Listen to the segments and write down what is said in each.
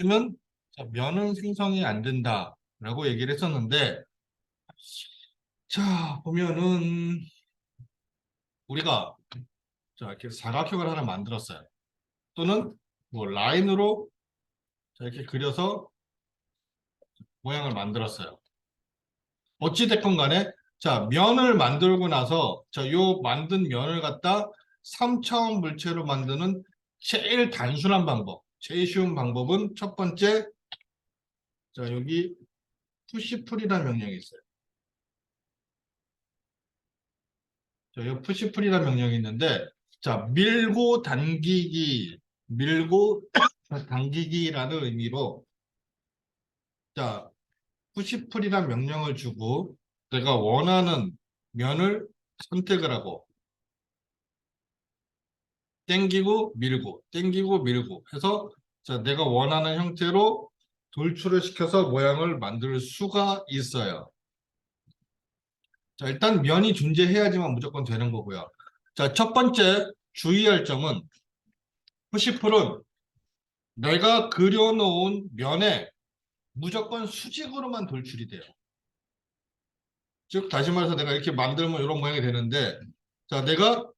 는 면은 생성이 안 된다라고 얘기를 했었는데, 자 보면은 우리가 자 이렇게 사각형을 하나 만들었어요. 또는 뭐 라인으로 자 이렇게 그려서 모양을 만들었어요. 어찌 됐건 간에 자 면을 만들고 나서 자 요 만든 면을 갖다 3차원 물체로 만드는 제일 단순한 방법, 제일 쉬운 방법은 첫 번째, 자 여기 푸시풀이라는 명령이 있어요. 자, 이 푸시풀이라는 명령이 있는데, 자 밀고 당기기라는 의미로 자 푸시풀이라는 명령을 주고 내가 원하는 면을 선택을 하고 땡기고 밀고 해서 자 내가 원하는 형태로 돌출을 시켜서 모양을 만들 수가 있어요. 자 일단 면이 존재해야지만 무조건 되는 거고요. 자 첫 번째 주의할 점은 푸시풀은 내가 그려놓은 면에 무조건 수직으로만 돌출이 돼요. 즉 다시 말해서 내가 이렇게 만들면 이런 모양이 되는데, 자 내가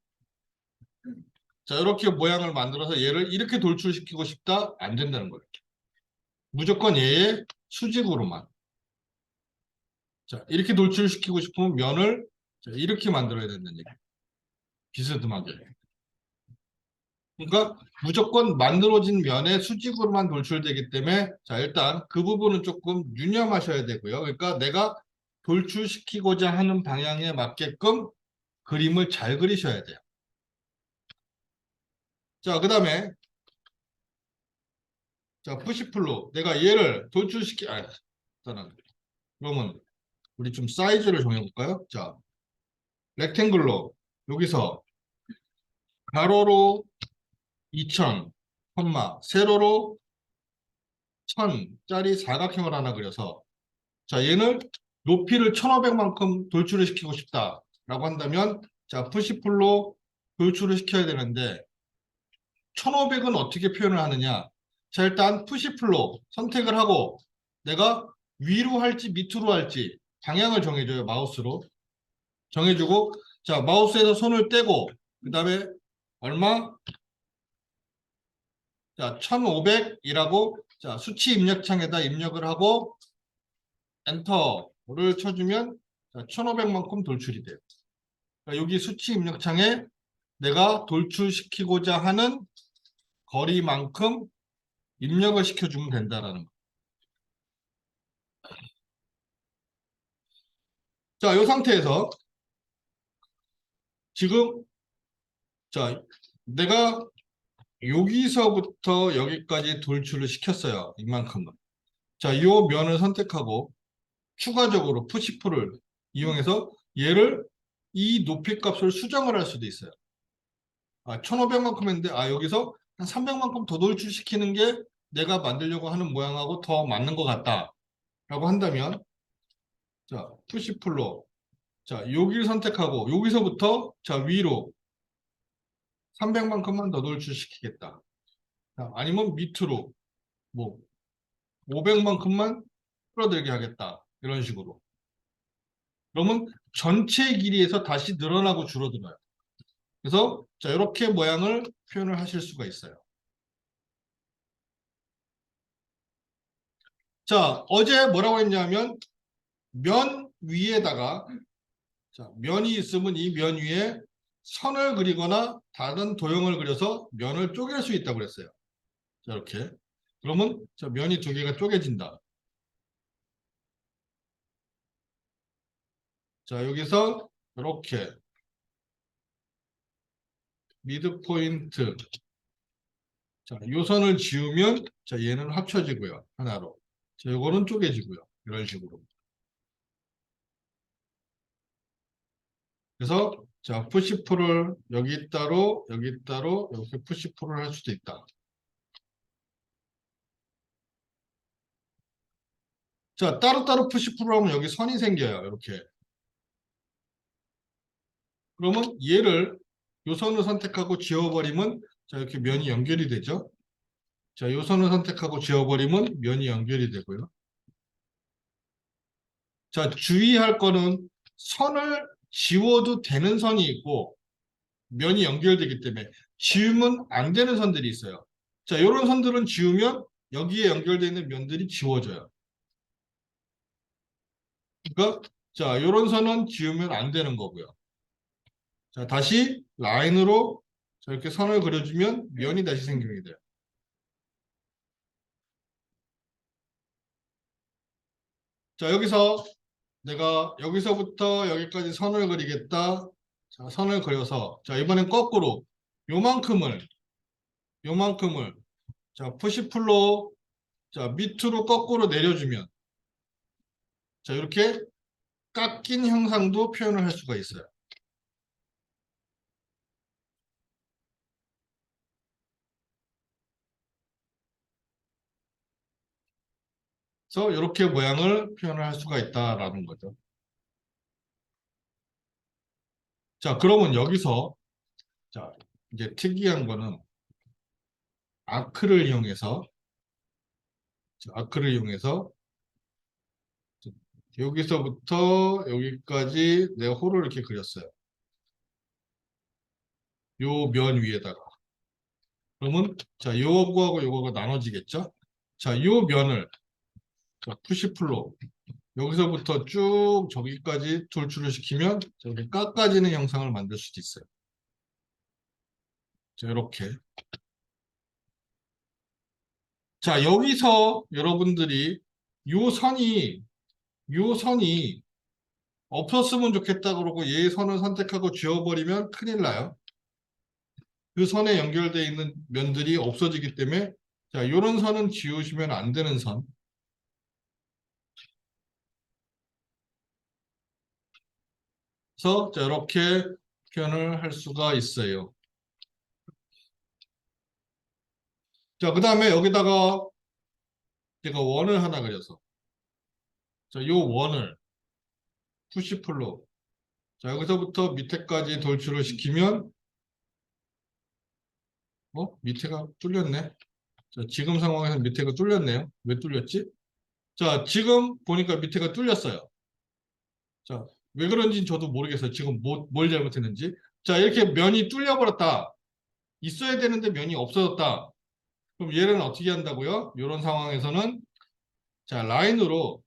자 이렇게 모양을 만들어서 얘를 이렇게 돌출시키고 싶다, 안 된다는 거예요. 무조건 얘의 수직으로만. 자 이렇게 돌출시키고 싶으면 면을 자, 이렇게 만들어야 된다는 얘기예요. 비스듬하게. 그러니까 무조건 만들어진 면에 수직으로만 돌출되기 때문에 자 일단 그 부분은 조금 유념하셔야 되고요. 그러니까 내가 돌출시키고자 하는 방향에 맞게끔 그림을 잘 그리셔야 돼요. 자, 그 다음에 자 푸시풀로 내가 얘를 일단은 그러면 우리 좀 사이즈를 정해볼까요? 자 렉탱글로 여기서 가로로 2000, 세로로 1000짜리 사각형을 하나 그려서 자 얘는 높이를 1500만큼 돌출을 시키고 싶다라고 한다면 자 푸시풀로 돌출을 시켜야 되는데 1500은 어떻게 표현을 하느냐. 자 일단 푸시풀로 선택을 하고 내가 위로 할지 밑으로 할지 방향을 정해줘요. 마우스로 정해주고 자 마우스에서 손을 떼고 그 다음에 얼마? 자 1500이라고 자 수치 입력창에다 입력을 하고 엔터를 쳐주면 1500만큼 돌출이 돼요. 그러니까 여기 수치 입력창에 내가 돌출시키고자 하는 거리만큼 입력을 시켜주면 된다라는 거. 자, 이 상태에서 지금 자 내가 여기서부터 여기까지 돌출을 시켰어요. 이만큼은. 자, 이 면을 선택하고 추가적으로 푸시풀을 이용해서 얘를 이 높이 값을 수정을 할 수도 있어요. 1500만큼 했는데 여기서 한 300만큼 더 돌출시키는 게 내가 만들려고 하는 모양하고 더 맞는 것 같다 라고 한다면 자 푸시풀로 자 여기를 선택하고 여기서부터 자 위로 300만큼만 더 돌출시키겠다. 자, 아니면 밑으로 뭐 500만큼만 끌어들게 하겠다. 이런 식으로. 그러면 전체 길이에서 다시 늘어나고 줄어들어요. 그래서 자 이렇게 모양을 표현을 하실 수가 있어요. 자 어제 뭐라고 했냐면 면 위에다가 자 면이 있으면 이 면 위에 선을 그리거나 다른 도형을 그려서 면을 쪼갤 수 있다고 그랬어요. 자 이렇게. 그러면 자 면이 두 개가 쪼개진다. 자 여기서 이렇게 미드 포인트 자 요 선을 지우면 자 얘는 합쳐지고요. 하나로. 자 요거는 쪼개지고요. 이런 식으로. 그래서 자 푸시풀을 여기 따로 이렇게 푸시풀을 할 수도 있다. 자 따로따로 푸시풀을 하면 여기 선이 생겨요. 이렇게. 그러면 얘를 요 선을 선택하고 지워버리면 자 이렇게 면이 연결이 되죠. 자, 요 선을 선택하고 지워버리면 면이 연결이 되고요. 자, 주의할 거는 선을 지워도 되는 선이 있고 면이 연결되기 때문에 지우면 안 되는 선들이 있어요. 자, 이런 선들은 지우면 여기에 연결되어 있는 면들이 지워져요. 그러니까 자, 이런 선은 지우면 안 되는 거고요. 자, 다시 라인으로 저렇게 선을 그려주면 면이 다시 생성이 돼요. 자, 여기서 내가 여기서부터 여기까지 선을 그리겠다. 자, 선을 그려서 자, 이번엔 거꾸로 요만큼을 요만큼을 자, 푸시풀로 자, 밑으로 거꾸로 내려주면 자, 이렇게 깎인 형상도 표현을 할 수가 있어요. 그래서 이렇게 모양을 표현을 할 수가 있다라는 거죠. 자, 그러면 여기서 자, 이제 특이한 거는 아크를 이용해서 자, 아크를 이용해서 여기서부터 여기까지 내가 호를 이렇게 그렸어요. 요 면 위에다가. 그러면 자, 요거하고 요거가 나눠지겠죠? 자, 요 면을 자, 푸시풀로 여기서부터 쭉 저기까지 돌출을 시키면 저렇게 깎아지는 형상을 만들 수도 있어요. 자, 이렇게. 자, 여기서 여러분들이 요 선이 요 선이 없었으면 좋겠다 그러고 얘 선을 선택하고 지워버리면 큰일 나요. 그 선에 연결되어 있는 면들이 없어지기 때문에 자, 이런 선은 지우시면 안 되는 선. 그래서 자, 이렇게 표현을 할 수가 있어요. 자, 그 다음에 여기다가 제가 원을 하나 그려서 자, 요 원을 푸시풀로 자, 여기서부터 밑에까지 돌출을 시키면 밑에가 뚫렸네. 자, 지금 상황에서 밑에가 뚫렸네요. 왜 뚫렸지? 자, 지금 보니까 밑에가 뚫렸어요. 자, 왜 그런지는 저도 모르겠어요. 지금 뭘 잘못했는지. 자, 이렇게 면이 뚫려버렸다. 있어야 되는데 면이 없어졌다. 그럼 얘는 어떻게 한다고요? 이런 상황에서는 자, 라인으로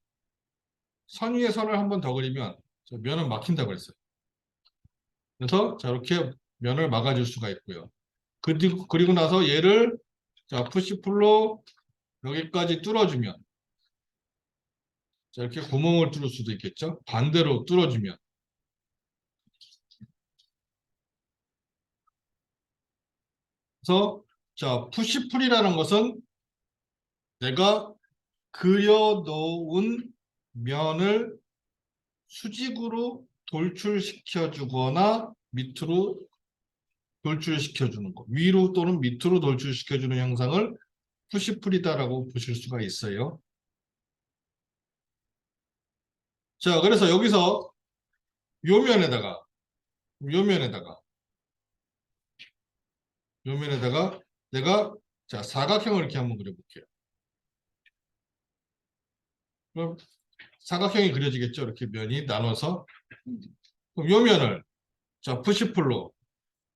선 위에 선을 한번 더 그리면 저 면은 막힌다고 그랬어요. 그래서 자, 이렇게 면을 막아줄 수가 있고요. 그리고 나서 얘를 자, 푸시풀로 여기까지 뚫어주면 자, 이렇게 구멍을 뚫을 수도 있겠죠. 반대로 뚫어주면 그래서 자, 푸시풀이라는 것은 내가 그려놓은 면을 수직으로 돌출시켜 주거나 밑으로 돌출시켜 주는 거. 위로 또는 밑으로 돌출시켜 주는 형상을 푸시풀이다라고 보실 수가 있어요. 자, 그래서 여기서 요 면에다가 요 면에다가 요 면에다가 내가 자, 사각형을 이렇게 한번 그려볼게요. 그럼 사각형이 그려지겠죠? 이렇게 면이 나눠서 그럼 요 면을 자, 푸시풀로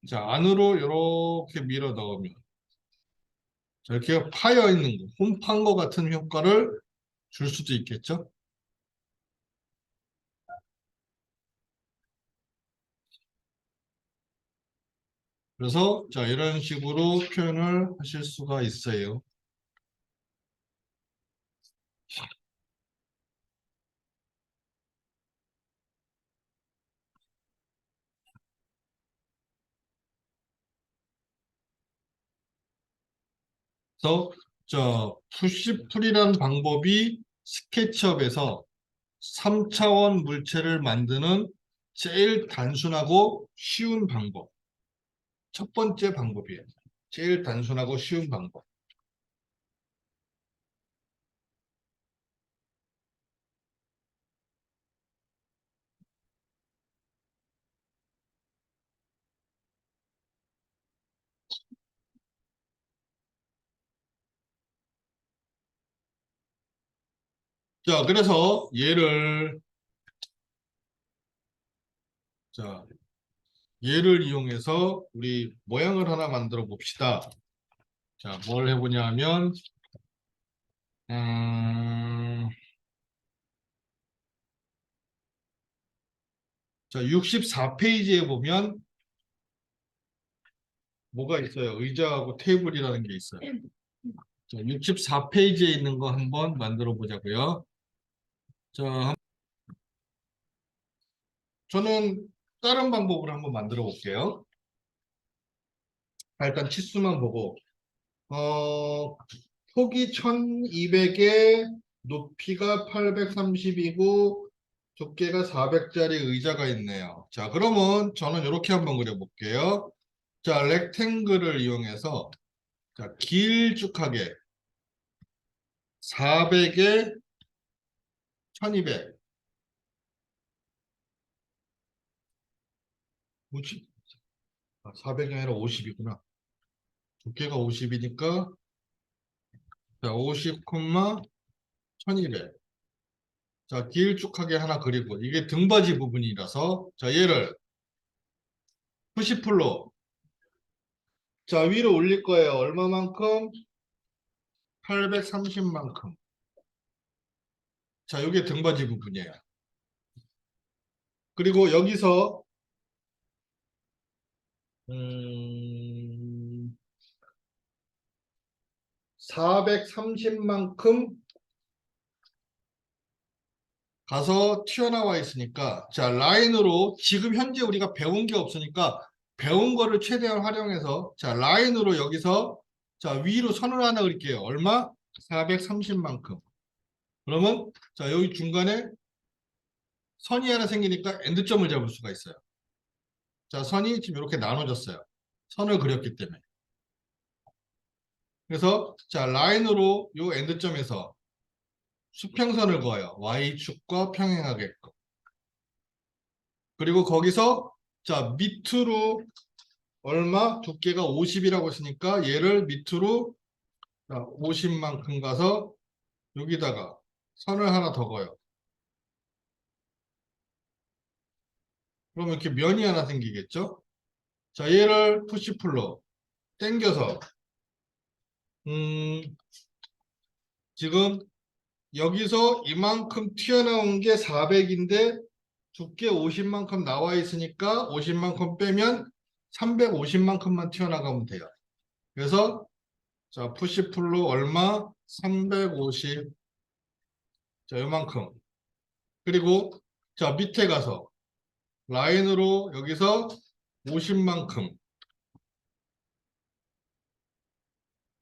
자, 안으로 이렇게 밀어 넣으면 자, 이렇게 파여 있는 거, 홈판 거 같은 효과를 줄 수도 있겠죠? 그래서 자, 이런 식으로 표현을 하실 수가 있어요. 그래서 저 푸시풀이라는 방법이 스케치업에서 3차원 물체를 만드는 제일 단순하고 쉬운 방법. 첫 번째 방법이에요. 제일 단순하고 쉬운 방법. 자, 그래서 자, 얘를 이용해서 우리 모양을 하나 만들어 봅시다. 자, 뭘 해보냐 하면, 음, 자, 64페이지에 보면 뭐가 있어요? 의자하고 테이블이라는 게 있어요. 자, 64페이지에 있는 거 한번 만들어 보자고요. 자, 저는 다른 방법으로 한번 만들어 볼게요. 일단 치수만 보고, 어, 폭이 1200에 높이가 830이고 두께가 400짜리 의자가 있네요. 자, 그러면 저는 이렇게 한번 그려볼게요. 자, 렉탱글을 이용해서 자, 길쭉하게 400에 1200. 뭐지? 400이 아니라 50이구나. 두께가 50이니까 자, 50, 1200. 자, 길쭉하게 하나 그리고 이게 등받이 부분이라서 자, 얘를 푸시풀로 자, 위로 올릴 거예요. 얼마만큼? 830만큼. 자, 이게 등받이 부분이에요. 그리고 여기서 430만큼 가서 튀어나와 있으니까 자, 라인으로 지금 현재 우리가 배운 게 없으니까 배운 거를 최대한 활용해서 자, 라인으로 여기서 자, 위로 선을 하나 그릴게요. 얼마? 430만큼. 그러면 자, 여기 중간에 선이 하나 생기니까 엔드점을 잡을 수가 있어요. 자, 선이 지금 이렇게 나눠졌어요. 선을 그렸기 때문에. 그래서 자, 라인으로 요 엔드점에서 수평선을 그어요. Y축과 평행하게끔. 그리고 거기서 자, 밑으로 얼마? 두께가 50이라고 했으니까 얘를 밑으로 50만큼 가서 여기다가 선을 하나 더 그어요. 그럼 이렇게 면이 하나 생기겠죠? 자, 얘를 푸시풀로 당겨서 음, 지금 여기서 이만큼 튀어나온 게 400인데 두께 50만큼 나와 있으니까 50만큼 빼면 350만큼만 튀어나가면 돼요. 그래서 자, 푸시풀로 얼마? 350. 자, 요만큼. 그리고 자, 밑에 가서 라인으로 여기서 50만큼.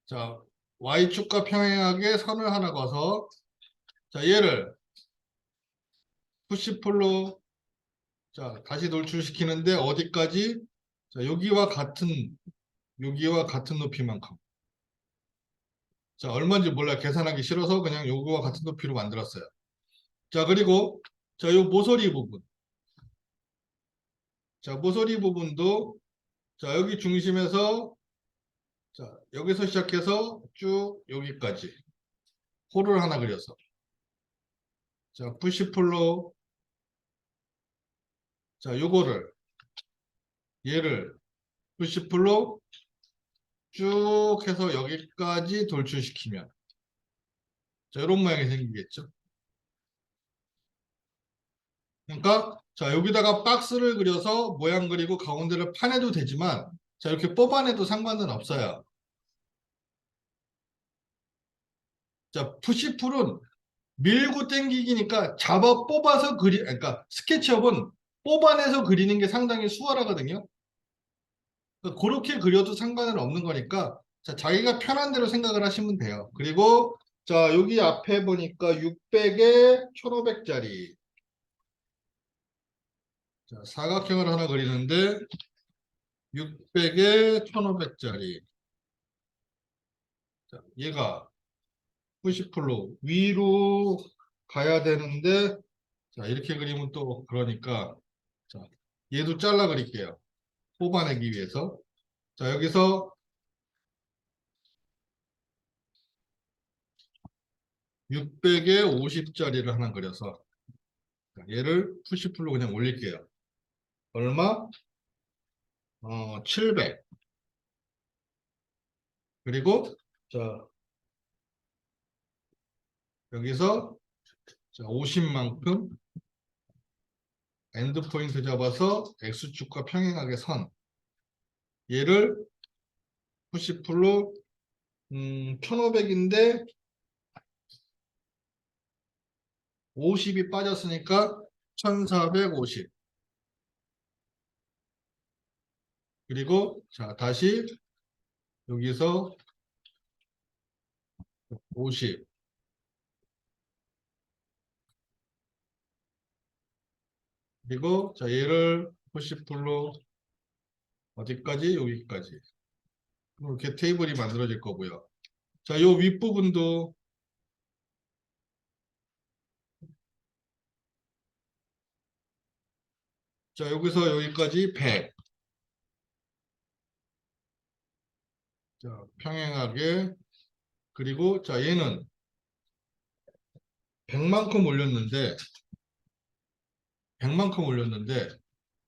자, Y축과 평행하게 선을 하나 그어서 자, 얘를 푸시풀로 자, 다시 돌출시키는데 어디까지? 자, 여기와 같은 높이만큼. 자, 얼마인지 몰라요. 계산하기 싫어서 그냥 요거와 같은 높이로 만들었어요. 자, 그리고 자, 요 모서리 부분. 자, 모서리 부분도 자, 여기 중심에서 자, 여기서 시작해서 쭉 여기까지 홀을 하나 그려서 자, 푸시풀로 자, 요거를 얘를 푸시풀로 쭉 해서 여기까지 돌출시키면 자, 이런 모양이 생기겠죠. 그러니까 자, 여기다가 박스를 그려서 모양 그리고 가운데를 파내도 되지만 자, 이렇게 뽑아내도 상관은 없어요. 자, 푸시풀은 밀고 당기기니까 잡아 뽑아서 그러니까 스케치업은 뽑아내서 그리는 게 상당히 수월하거든요. 그러니까 그렇게 그려도 상관은 없는 거니까 자, 자기가 편한 대로 생각을 하시면 돼요. 그리고 자, 여기 앞에 보니까 600에 1500짜리 자, 사각형을 하나 그리는데 600에 1500짜리 자, 얘가 90풀로 위로 가야 되는데 자, 이렇게 그리면 또 그러니까 자, 얘도 잘라 그릴게요. 뽑아내기 위해서. 자, 여기서 600에 50짜리를 하나 그려서 얘를 푸시풀로 그냥 올릴게요. 얼마? 700. 그리고 자 여기서 자 50만큼 엔드 포인트 잡아서 X축과 평행하게 선 얘를 푸시풀로 1500인데 50이 빠졌으니까 1450. 그리고 자 다시 여기서 50. 그리고 자 얘를 푸시풀로 어디까지? 여기까지. 이렇게 테이블이 만들어질 거고요. 자, 요 윗부분도 자, 여기서 여기까지 100. 자, 평행하게. 그리고 자, 얘는 100만큼 올렸는데 100만큼 올렸는데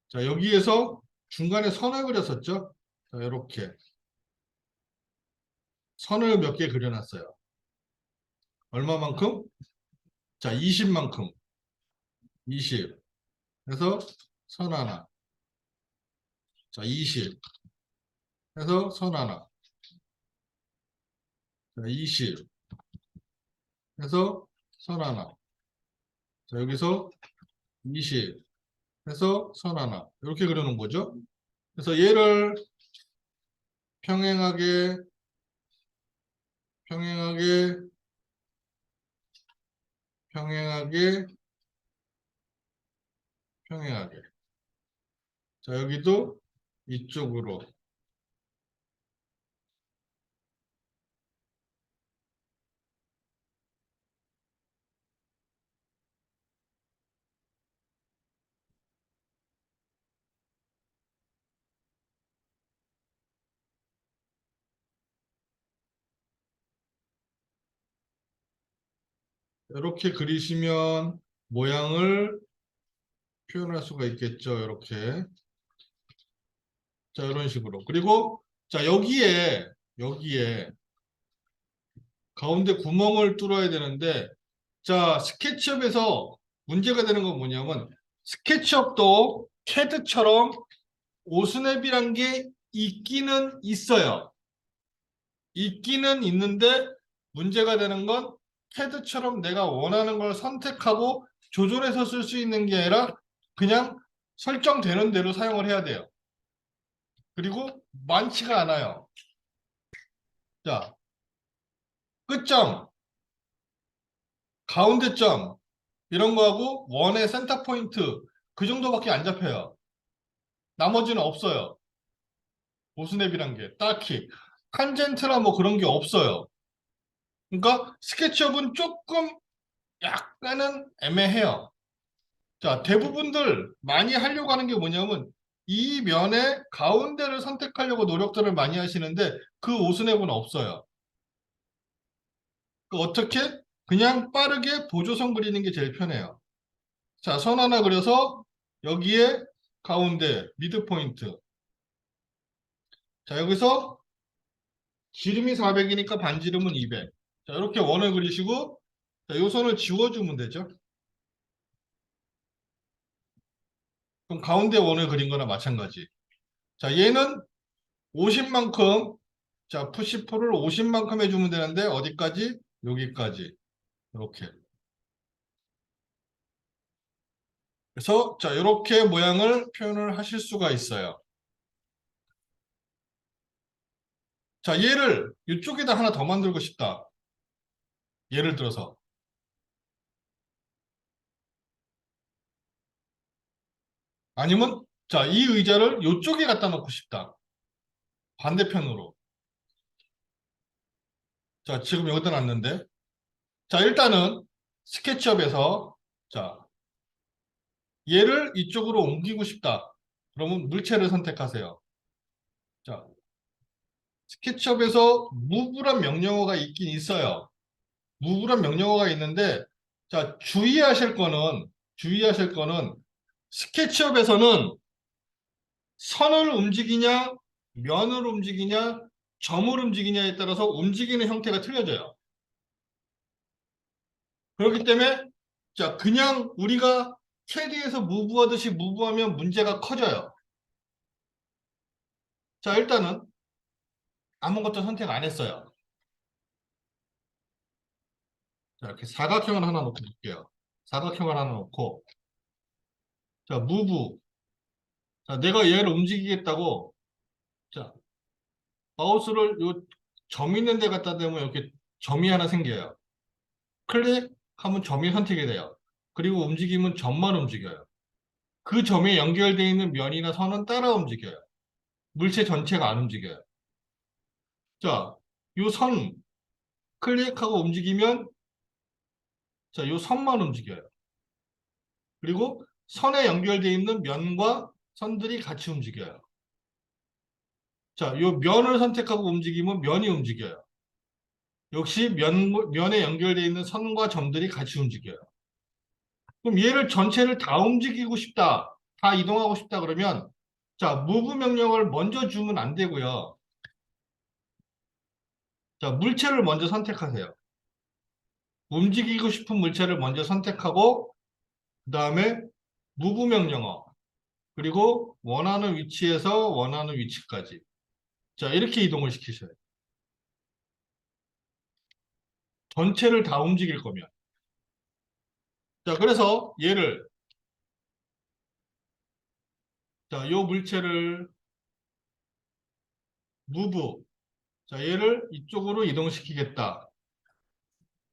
자, 여기에서 중간에 선을 그렸었죠? 자, 이렇게 선을 몇 개 그려놨어요. 얼마만큼? 자, 20만큼. 20. 그래서 선 하나. 자, 20. 해서 선 하나. 자, 20. 해서 선 하나. 자, 여기서 20. 해서 선 하나. 이렇게 그려놓은 거죠. 그래서 얘를 평행하게, 평행하게, 평행하게, 평행하게. 자, 여기도 이쪽으로. 이렇게 그리시면 모양을 표현할 수가 있겠죠. 이렇게. 자, 이런 식으로. 그리고, 자, 여기에 가운데 구멍을 뚫어야 되는데, 자, 스케치업에서 문제가 되는 건 뭐냐면, 스케치업도 캐드처럼 오스냅이란 게 있기는 있어요. 있기는 있는데 문제가 되는 건 캐드처럼 내가 원하는 걸 선택하고 조절해서 쓸 수 있는 게 아니라 그냥 설정되는 대로 사용을 해야 돼요. 그리고 많지가 않아요. 자, 끝점, 가운데점 이런 거하고 원의 센터 포인트 그 정도밖에 안 잡혀요. 나머지는 없어요. 오스냅이란 게 딱히 탄젠트나 뭐 그런 게 없어요. 그러니까 스케치업은 조금 약간은 애매해요. 자, 대부분들 많이 하려고 하는 게 뭐냐면 이 면의 가운데를 선택하려고 노력들을 많이 하시는데 그 오스냅은 없어요. 어떻게? 그냥 빠르게 보조선 그리는 게 제일 편해요. 자, 선 하나 그려서 여기에 가운데 미드 포인트. 자, 여기서 지름이 400이니까 반지름은 200. 자, 이렇게 원을 그리시고 자, 요 선을 지워주면 되죠. 그럼 가운데 원을 그린 거나 마찬가지. 자, 얘는 50만큼, 자, 푸시풀을 50만큼 해주면 되는데, 어디까지? 여기까지. 이렇게. 그래서, 자, 이렇게 모양을 표현을 하실 수가 있어요. 자, 얘를 이쪽에다 하나 더 만들고 싶다. 예를 들어서. 아니면, 자, 이 의자를 이쪽에 갖다 놓고 싶다. 반대편으로. 자, 지금 여기다 놨는데. 자, 일단은 스케치업에서, 자, 얘를 이쪽으로 옮기고 싶다. 그러면 물체를 선택하세요. 자, 스케치업에서 무브란 명령어가 있긴 있어요. 무브란 명령어가 있는데, 자, 주의하실 거는 스케치업에서는 선을 움직이냐, 면을 움직이냐, 점을 움직이냐에 따라서 움직이는 형태가 틀려져요. 그렇기 때문에 자, 그냥 우리가 캐디에서 무브하듯이 무브하면 문제가 커져요. 자, 일단은 아무것도 선택 안 했어요. 자, 이렇게 사각형을 하나 놓고 볼게요. 사각형을 하나 놓고, 자, 무브. 자, 내가 얘를 움직이겠다고, 자, 마우스를 요 점 있는 데 갖다 대면 이렇게 점이 하나 생겨요. 클릭하면 점이 선택이 돼요. 그리고 움직이면 점만 움직여요. 그 점에 연결되어 있는 면이나 선은 따라 움직여요. 물체 전체가 안 움직여요. 자, 요 선 클릭하고 움직이면 자, 요 선만 움직여요. 그리고 선에 연결되어 있는 면과 선들이 같이 움직여요. 자, 요 면을 선택하고 움직이면 면이 움직여요. 역시 면에 연결되어 있는 선과 점들이 같이 움직여요. 그럼 얘를 전체를 다 움직이고 싶다, 다 이동하고 싶다 그러면 자, move 명령을 먼저 주면 안 되고요. 자, 물체를 먼저 선택하세요. 움직이고 싶은 물체를 먼저 선택하고 그 다음에 move 명령어 그리고 원하는 위치에서 원하는 위치까지 자, 이렇게 이동을 시키셔요. 전체를 다 움직일 거면. 자, 그래서 얘를 자, 요 물체를 move 자, 얘를 이쪽으로 이동시키겠다.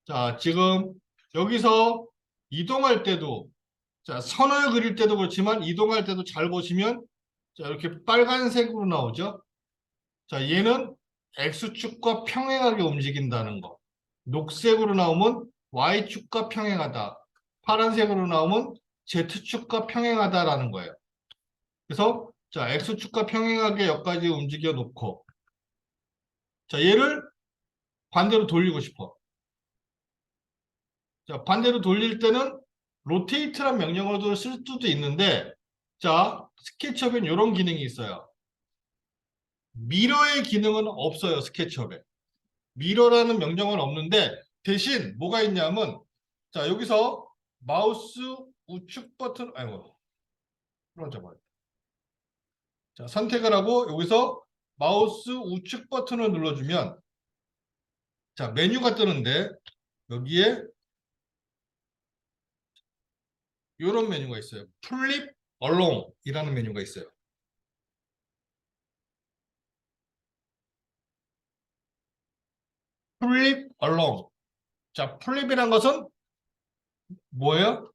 자, 지금 여기서 이동할 때도 자, 선을 그릴 때도 그렇지만 이동할 때도 잘 보시면 자, 이렇게 빨간색으로 나오죠. 자, 얘는 X축과 평행하게 움직인다는 거. 녹색으로 나오면 Y축과 평행하다. 파란색으로 나오면 Z축과 평행하다라는 거예요. 그래서 자, X축과 평행하게 여기까지 움직여 놓고 자, 얘를 반대로 돌리고 싶어. 자, 반대로 돌릴 때는 로테이트란 명령어도 쓸 수도 있는데 자, 스케치업엔 이런 기능이 있어요. 미러의 기능은 없어요, 스케치업에. 미러라는 명령은 없는데 대신 뭐가 있냐면 자, 여기서 마우스 우측 버튼 아이고. 잡아요. 자, 선택을 하고 여기서 마우스 우측 버튼을 눌러주면 자, 메뉴가 뜨는데 여기에 이런 메뉴가 있어요. 플립 얼롱이라는 메뉴가 있어요. 플립 얼롱. 자, 플립이란 것은 뭐예요?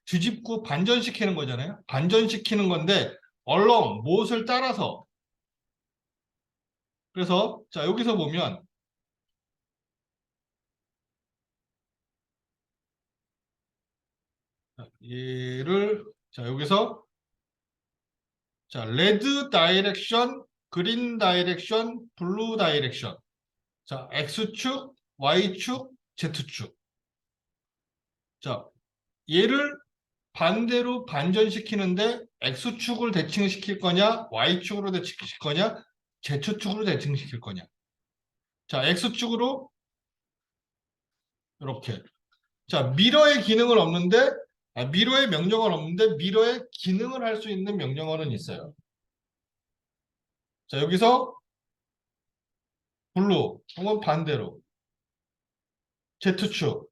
뒤집고 반전시키는 거잖아요. 반전시키는 건데 얼렁 무엇을 따라서 그래서 자, 여기서 보면 얘를 자, 여기서 자, 레드 다이렉션, 그린 다이렉션, 블루 다이렉션. 자, X축, Y축, Z축. 자, 얘를 반대로 반전시키는데 X축을 대칭시킬 거냐, Y축으로 대칭시킬 거냐, Z축으로 대칭시킬 거냐. 자, X축으로 이렇게. 자, 미러의 기능은 없는데, 미러의 명령어는 없는데, 미러의 기능을 할 수 있는 명령어는 있어요. 자, 여기서 블루 혹은 반대로 Z축.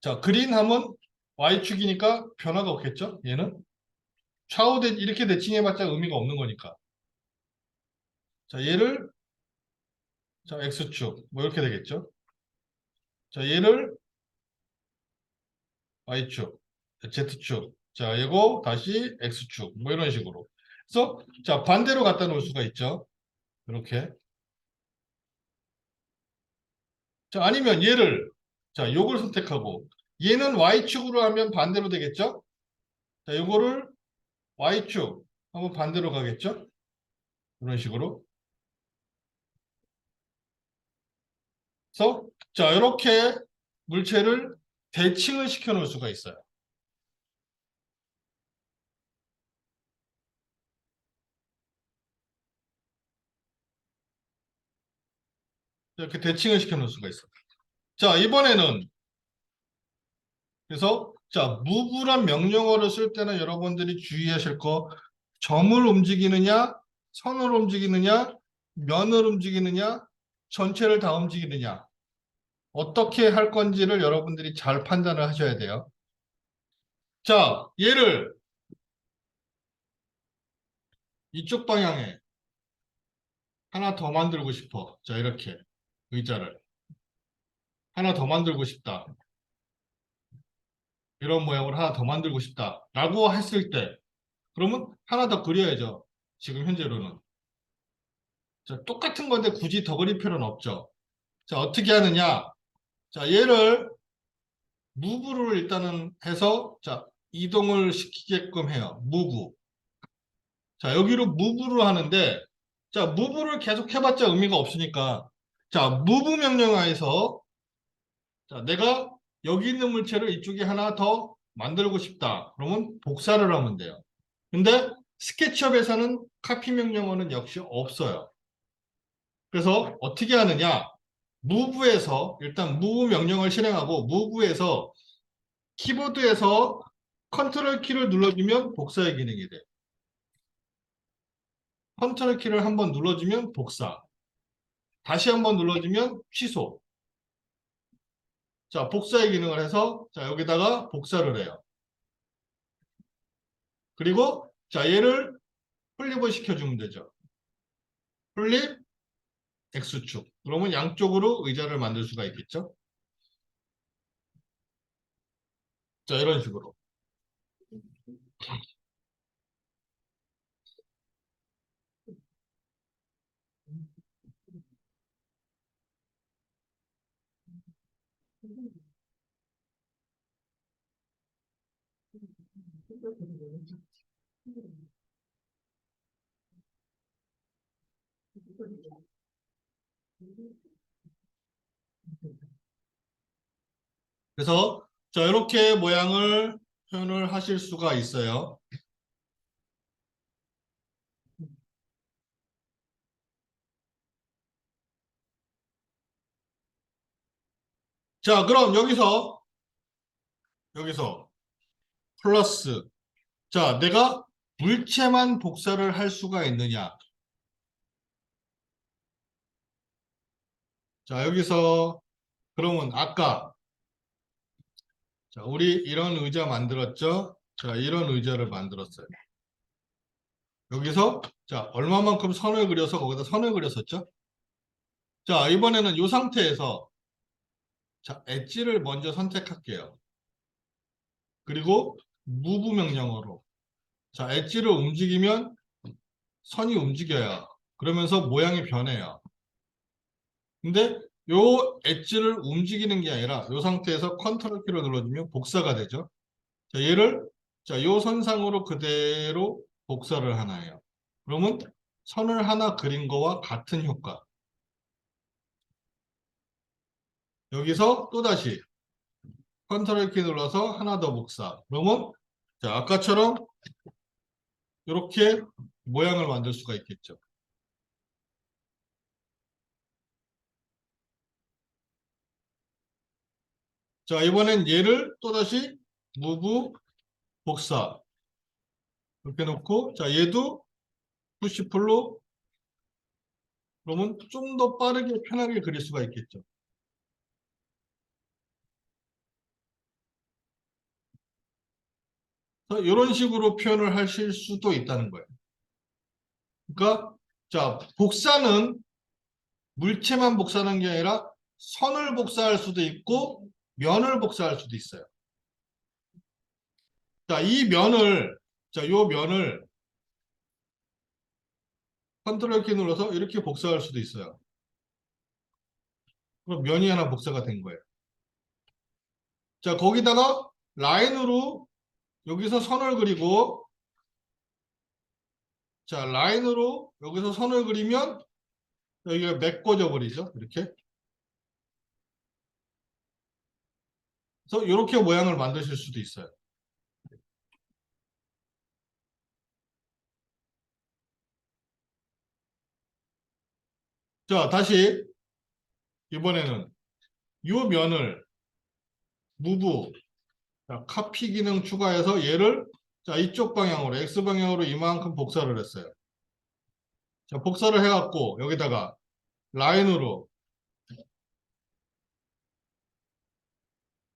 자, 그린 하면 Y축이니까 변화가 없겠죠? 얘는 좌우 이렇게 대칭해봤자 의미가 없는 거니까. 자, 얘를 자, X축 뭐 이렇게 되겠죠? 자, 얘를 Y축, Z축. 자, 얘고 다시 X축 뭐 이런 식으로. 그래서 자, 반대로 갖다 놓을 수가 있죠. 이렇게. 자, 아니면 얘를 자, 요걸 선택하고 얘는 Y축으로 하면 반대로 되겠죠? 자, 요거를 Y축 하면 반대로 가겠죠? 이런 식으로. 그래서 자, 이렇게 물체를 대칭을 시켜 놓을 수가 있어요. 이렇게 대칭을 시켜 놓을 수가 있어요. 자, 이번에는 그래서 자, move란 명령어를 쓸 때는 여러분들이 주의하실 거 점을 움직이느냐, 선을 움직이느냐, 면을 움직이느냐, 전체를 다 움직이느냐 어떻게 할 건지를 여러분들이 잘 판단을 하셔야 돼요. 자, 얘를 이쪽 방향에 하나 더 만들고 싶어. 자, 이렇게 의자를 하나 더 만들고 싶다. 이런 모양으로 하나 더 만들고 싶다. 라고 했을 때 그러면 하나 더 그려야죠. 지금 현재로는. 자, 똑같은 건데 굳이 더 그릴 필요는 없죠. 자, 어떻게 하느냐? 자, 얘를 무브를 일단은 해서 자, 이동을 시키게끔 해요. 무브. 자, 여기로 무브를 하는데 자, 무브를 계속 해봤자 의미가 없으니까 자, 무브 명령하에서 자, 내가 여기 있는 물체를 이쪽에 하나 더 만들고 싶다. 그러면 복사를 하면 돼요. 근데 스케치업에서는 카피 명령어는 역시 없어요. 그래서 어떻게 하느냐? 무브에서 일단 무브 명령을 실행하고 무브에서 키보드에서 컨트롤 키를 눌러주면 복사의 기능이 돼. 컨트롤 키를 한번 눌러주면 복사. 다시 한번 눌러주면 취소. 자, 복사의 기능을 해서 자, 여기다가 복사를 해요. 그리고 자, 얘를 플립을 시켜주면 되죠. 플립, X축. 그러면 양쪽으로 의자를 만들 수가 있겠죠. 자, 이런 식으로. 그래서 자, 이렇게 모양을 표현을 하실 수가 있어요. 자, 그럼 여기서 플러스 자, 내가 물체만 복사를 할 수가 있느냐? 자, 여기서 그러면 아까 자, 우리 이런 의자 만들었죠? 자, 이런 의자를 만들었어요. 여기서 자, 얼마만큼 선을 그려서 거기다 선을 그렸었죠? 자, 이번에는 이 상태에서 자, 엣지를 먼저 선택할게요. 그리고 무브 명령어로 자, 엣지를 움직이면 선이 움직여요. 그러면서 모양이 변해요. 근데 요 엣지를 움직이는 게 아니라 요 상태에서 컨트롤 키를 눌러주면 복사가 되죠. 자, 얘를 자, 요 선상으로 그대로 복사를 하나요. 그러면 선을 하나 그린 거와 같은 효과. 여기서 또다시 컨트롤 키 눌러서 하나 더 복사. 그러면 자, 아까처럼 이렇게 모양을 만들 수가 있겠죠. 자, 이번엔 얘를 또다시 무브 복사. 이렇게 놓고 자, 얘도 푸시 풀로 그러면 좀 더 빠르게 편하게 그릴 수가 있겠죠. 이런 식으로 표현을 하실 수도 있다는 거예요. 그러니까 자, 복사는 물체만 복사하는 게 아니라 선을 복사할 수도 있고 면을 복사할 수도 있어요. 자, 이 면을 자, 요 면을 컨트롤 키 눌러서 이렇게 복사할 수도 있어요. 그럼 면이 하나 복사가 된 거예요. 자, 거기다가 라인으로 여기서 선을 그리고 자, 라인으로 여기서 선을 그리면 여기가 메꿔져 버리죠. 이렇게. 그래서 이렇게 모양을 만드실 수도 있어요. 자, 다시 이번에는 이 면을 무브, 자, 카피 기능 추가해서 얘를 자, 이쪽 방향으로 X 방향으로 이만큼 복사를 했어요. 자, 복사를 해갖고 여기다가 라인으로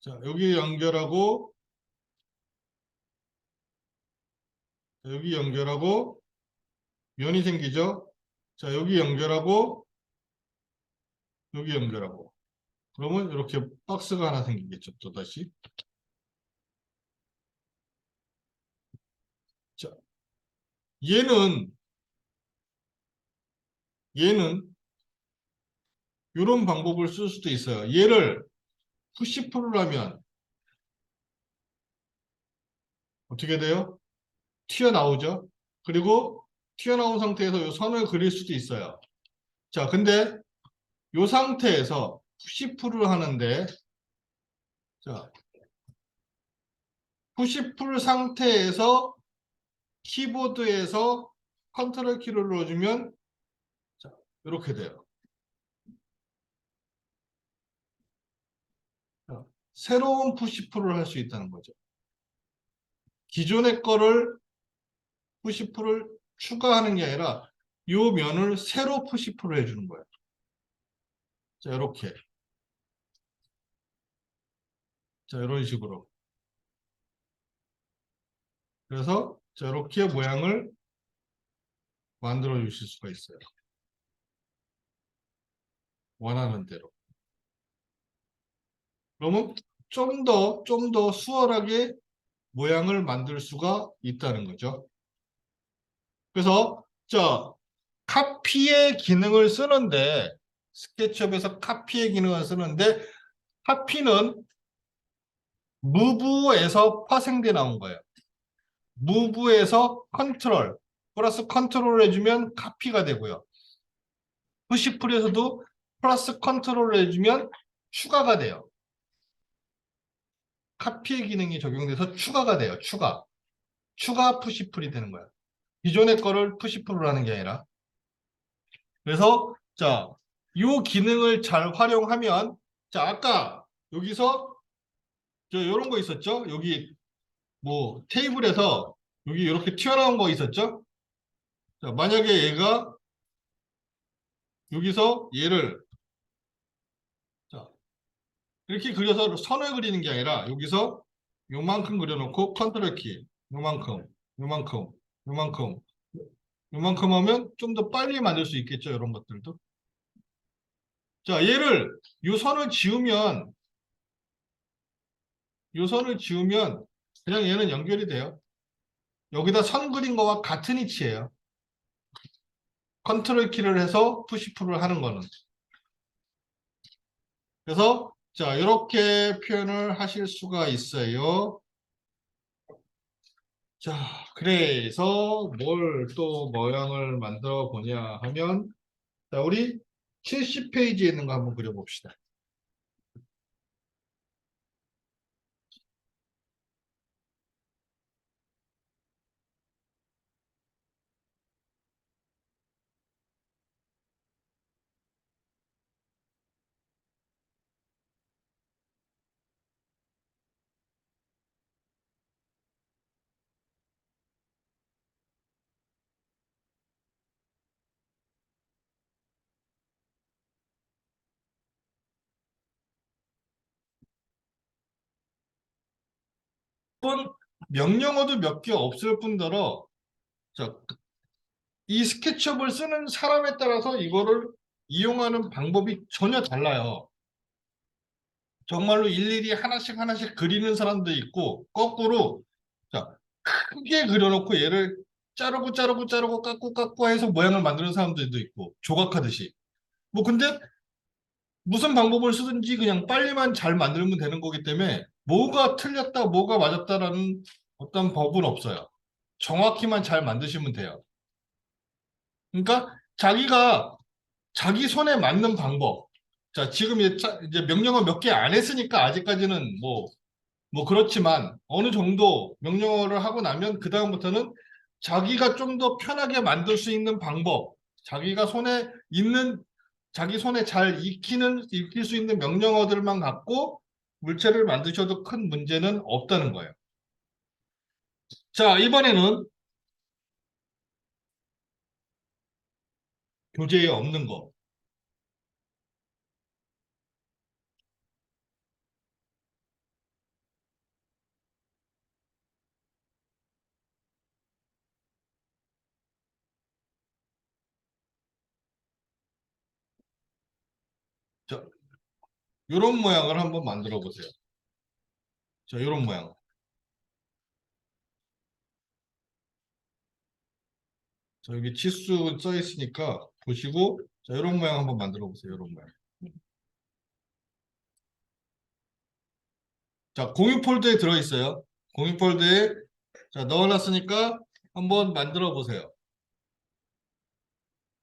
자, 여기 연결하고 여기 연결하고 면이 생기죠? 자, 여기 연결하고 여기 연결하고 그러면 이렇게 박스가 하나 생기겠죠. 또다시. 자, 얘는 얘는 이런 방법을 쓸 수도 있어요. 얘를 푸시풀을 하면 어떻게 돼요? 튀어나오죠. 그리고 튀어나온 상태에서 이 선을 그릴 수도 있어요. 자, 근데 이 상태에서 푸시풀을 하는데 자, 푸시풀 상태에서 키보드에서 컨트롤 키를 눌러주면 자, 이렇게 돼요. 자, 새로운 푸시풀을 할 수 있다는 거죠. 기존의 거를 푸시풀을 추가하는 게 아니라 이 면을 새로 푸시풀을 해주는 거예요. 자, 이렇게. 자, 이런 식으로. 그래서 자, 이렇게 모양을 만들어 주실 수가 있어요. 원하는 대로. 그러면 좀 더 수월하게 모양을 만들 수가 있다는 거죠. 그래서 자, 카피의 기능을 쓰는데 스케치업에서 카피의 기능을 쓰는데 카피는 무브에서 파생돼 나온 거예요. 무브에서 컨트롤 플러스 컨트롤 해주면 카피가 되고요. 푸시풀에서도 플러스 컨트롤 해주면 추가가 돼요. 카피의 기능이 적용돼서 추가가 돼요. 추가 푸시풀이 되는 거야. 기존의 거를 푸시풀로 하는 게 아니라. 그래서 자, 이 기능을 잘 활용하면 자, 아까 여기서 저 이런 거 있었죠? 여기 뭐 테이블에서 여기 이렇게 튀어나온 거 있었죠? 자, 만약에 얘가 여기서 얘를 자, 이렇게 그려서 선을 그리는 게 아니라 여기서 요만큼 그려놓고 컨트롤 키 요만큼 요만큼 요만큼 요만큼 하면 좀 더 빨리 만들 수 있겠죠. 이런 것들도. 자, 얘를 요 선을 지우면 요 선을 지우면 그냥 얘는 연결이 돼요. 여기다 선 그린 거와 같은 위치예요. 컨트롤 키를 해서 푸시풀을 하는 거는. 그래서 자, 이렇게 표현을 하실 수가 있어요. 자, 그래서 뭘 또 모양을 만들어 보냐 하면 자, 우리 70페이지에 있는 거 한번 그려봅시다. 번 명령어도 몇 개 없을 뿐더러 자, 이 스케치업을 쓰는 사람에 따라서 이거를 이용하는 방법이 전혀 달라요. 정말로 일일이 하나씩 하나씩 그리는 사람도 있고 거꾸로 자, 크게 그려놓고 얘를 자르고 깎고 해서 모양을 만드는 사람들도 있고 조각하듯이. 뭐 근데 무슨 방법을 쓰든지 그냥 빨리만 잘 만들면 되는 거기 때문에 뭐가 틀렸다 뭐가 맞았다라는 어떤 법은 없어요. 정확히만 잘 만드시면 돼요. 그러니까 자기가 자기 손에 맞는 방법. 자, 지금 이제 명령어 몇 개 안 했으니까 아직까지는 뭐 뭐 그렇지만 어느 정도 명령어를 하고 나면 그다음부터는 자기가 좀 더 편하게 만들 수 있는 방법, 자기가 손에 있는 자기 손에 잘 익힐 수 있는 명령어들만 갖고 물체를 만드셔도 큰 문제는 없다는 거예요. 자, 이번에는 교재에 없는 거. 자, 이런 모양을 한번 만들어 보세요. 자, 이런 모양. 자, 여기 치수 써 있으니까 보시고, 자, 이런 모양 한번 만들어 보세요. 이런 모양. 자, 공유 폴더에 들어 있어요. 공유 폴더에 자, 넣어놨으니까 한번 만들어 보세요.